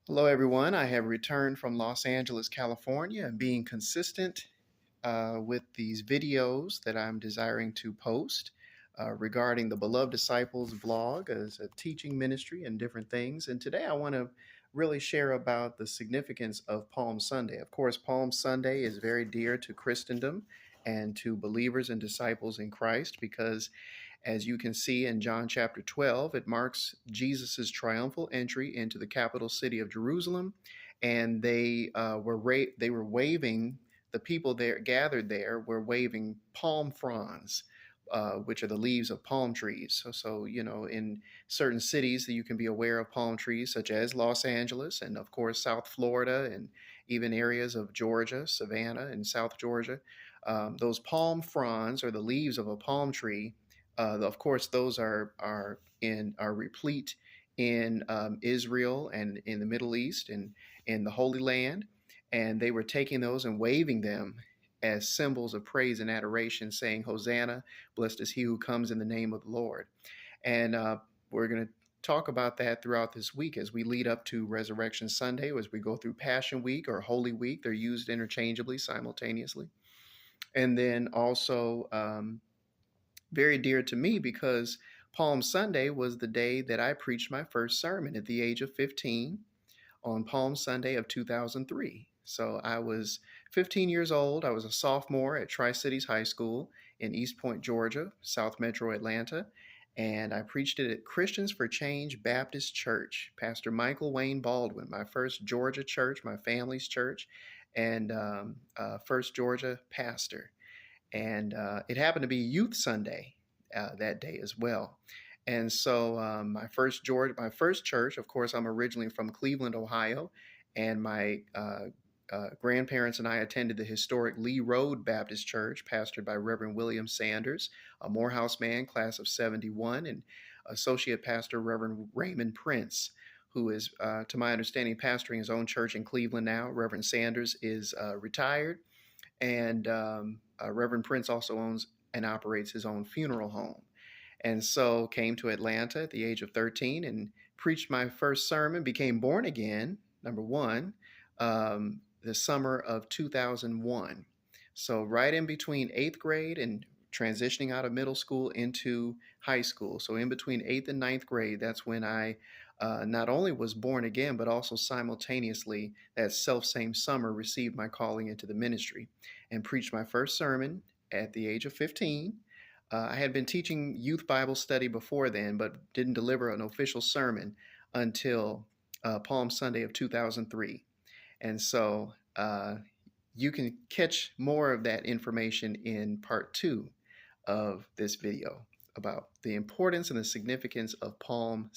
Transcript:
Hello, everyone. I have returned from Los Angeles, California, and being consistent with these videos that I'm desiring to post regarding the Beloved Disciples vlog as a teaching ministry and different things. And today I want to really share about the significance of Palm Sunday. Of course, Palm Sunday is very dear to Christendom and to believers and disciples in Christ because as you can see in John chapter 12, it marks Jesus' triumphal entry into the capital city of Jerusalem, and they were waving. The people there gathered there were waving palm fronds, which are the leaves of palm trees. In certain cities that you can be aware of palm trees, such as Los Angeles and of course South Florida and even areas of Georgia, Savannah and South Georgia. Those palm fronds or the leaves of a palm tree, of course, those are replete in Israel and in the Middle East and in the Holy Land, and they were taking those and waving them as symbols of praise and adoration, saying, "Hosanna, blessed is he who comes in the name of the Lord." And we're going to talk about that throughout this week as we lead up to Resurrection Sunday, as we go through Passion Week or Holy Week. They're used interchangeably, simultaneously, and then also. Very dear to me because Palm Sunday was the day that I preached my first sermon at the age of 15 on Palm Sunday of 2003. So I was 15 years old. I was a sophomore at Tri Cities High School in East Point, Georgia, South Metro Atlanta. And I preached it at Christians for Change Baptist Church, Pastor Michael Wayne Baldwin, my first Georgia church, my family's church, and first Georgia pastor. And it happened to be Youth Sunday that day as well. And so my first church, of course, I'm originally from Cleveland, Ohio, and my grandparents and I attended the historic Lee Road Baptist Church, pastored by Reverend William Sanders, a Morehouse man, class of '71, and associate pastor Reverend Raymond Prince, who is, to my understanding, pastoring his own church in Cleveland now. Reverend Sanders is retired, and Reverend Prince also owns and operates his own funeral home. And so came to Atlanta at the age of 13 and preached my first sermon, became born again, number one, the summer of 2001. So right in between eighth grade and transitioning out of middle school into high school. So in between eighth and ninth grade, that's when I not only was born again, but also simultaneously that self same summer received my calling into the ministry and preached my first sermon at the age of 15. I had been teaching youth Bible study before then, but didn't deliver an official sermon until Palm Sunday of 2003. And so you can catch more of that information in part two of this video about the importance and the significance of Palm